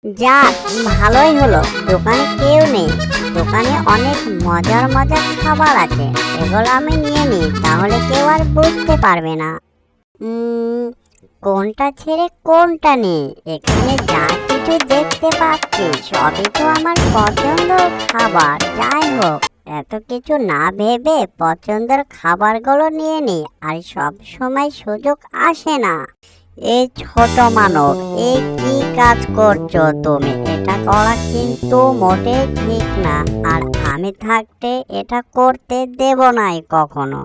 যাক, ভালোই হলো দোকানে কেউ নেই। দোকানে অনেক মজার মজার খাবার আছে, এগুলো আমি নিয়ে নিই, তাহলে কেউ আর বুঝতে পারবে না। উম, কোনটা ছেড়ে কোনটা নেই? এখানে যা কিছু দেখতে পাচ্ছি সবই তো আমার পছন্দের খাবার। যাই হোক, এত কিছু না ভেবে পছন্দের খাবারগুলো নিয়ে নিই, আর সব সময় সুযোগ আসে না। এই ছোট মানব, এই কি কাজ করছো তুমি? এটা করা কিন্তু মোটেই ঠিক না, আর আমি থাকতে এটা করতে দেব নাই কখনো।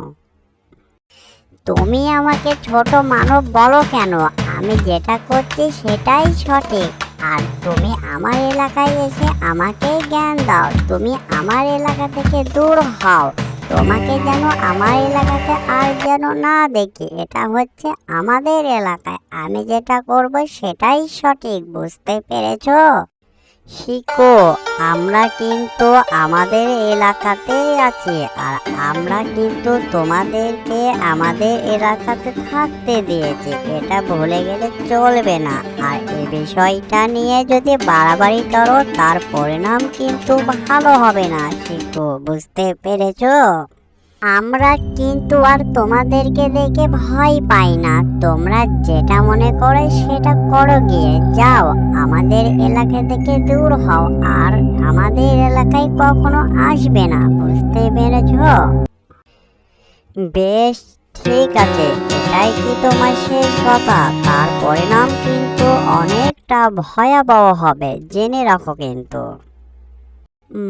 তুমি আমাকে ছোট মানব বলো কেন? আমি যেটা করছি সেটাই সঠিক। আর তুমি আমার এলাকায় এসে আমাকে জ্ঞান দাও। তুমি আমার এলাকা থেকে দূর হও। তোমাকে যেন আমার এলাকাতে আর যেন না দেখি। এটা হচ্ছে আমাদের এলাকায়, আমি যেটা করব সেটাই সঠিক, বুঝতে পেরেছো? শিখো, আমরা কিন্তু আমাদের এলাকাতেই আছি, আর আমরা কিন্তু তোমাদেরকে আমাদের এলাকাতে থাকতে দিয়েছি। এটা ভুলে গেলে চলবে না। আর এই বিষয়টা নিয়ে যদি বাড়াবাড়ি করো, তার পরিণাম কিন্তু ভালো হবে না। শিখো, বুঝতে পেরেছো? আমরা কিন্তু আর তোমাদেরকে দেখে ভয় পাই না। তোমরা যেটা মনে করো সেটা করো, গিয়ে যাও, আমাদের এলাকা থেকে দূর হও, আর আমাদের এলাকায় কখনো আসবে না, বুঝতে পেরেছো? বেশ, ঠিক আছে। এটাই কি তোমার শেষ কথা? তার পরিণাম কিন্তু অনেকটা ভয়াবহ হবে, জেনে রাখো কিন্তু।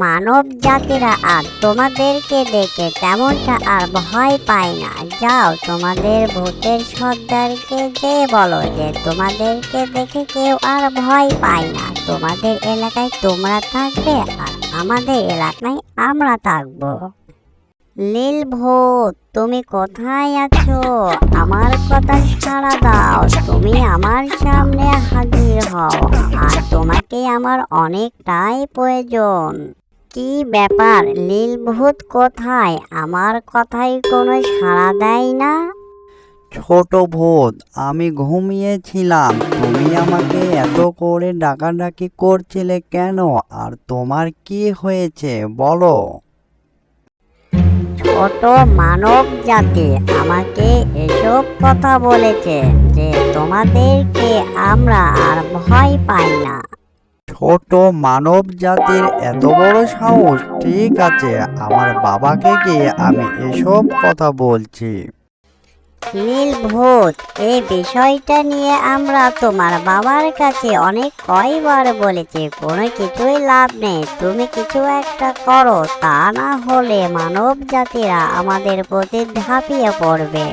মানব জাতিরা আর তোমাদেরকে দেখে তেমনটা আর ভয় পায় না। যাও, তোমাদের ভূতের সর্দারকে যে বলো যে তোমাদেরকে দেখে কেউ আর ভয় পায় না। তোমাদের এলাকায় তোমরা থাকবে, আর আমাদের এলাকায় আমরা থাকবো। নীল ভূত, তুমি কোথায় আছো? আমার কথা সাড়া দাও। তুমি আমার সামনে হাজির হও, আর তোমাকে আমার অনেকটাই প্রয়োজন। কি ব্যাপার, নীল ভূত কোথায়? আমার কথায় কোনো সাড়া দেয় না। ছোট ভূত, আমি ঘুমিয়েছিলাম। তুমি আমাকে এত করে ডাকাডাকি করছিলে কেন? আর তোমার কি হয়েছে বলো? ছোট মানব জাতি আমাকে এসব কথা বলেছে যে তোমাদেরকে আমরা আর ভয় পাই না। ছোট মানব জাতির এত বড় সাহস? ঠিক আছে, আমার বাবাকে গিয়ে আমি এসব কথা বলছি। নীল ভূত, এই বিষয়টা নিয়ে আমরা তোমার বাবার কাছে অনেক কয়বার বলেছি, কোনো কিছুই লাভ নেই। তুমি কিছু একটা করো, তা না হলে মানব জাতিরা আমাদের প্রতি ঝাঁপিয়ে পড়বে।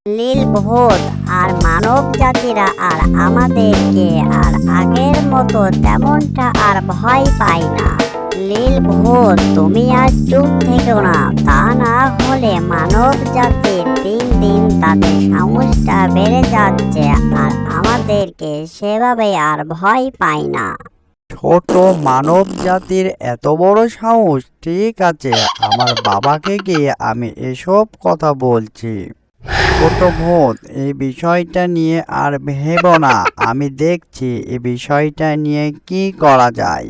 নীল ভূত আর মানব জাতিরা আর আমাদেরকে আর আগের মতো তেমনটা আর ভয় পায় না। নীল ভূত, তুমি আর চুপ থেকো না, তা না হলে মানব জাতির দিন দিন তাদের সাহসটা বেড়ে যাচ্ছে, আর আমাদেরকে সেভাবে আর ভয় পায় না। ছোট মানব জাতির এত বড় সাহস? ঠিক আছে, আমার বাবাকে গিয়ে আমি এসব কথা বলছি। ছোট ভূত, এই বিষয়টা নিয়ে আর ভেবো না, আমি দেখছি এই বিষয়টা নিয়ে কি করা যায়।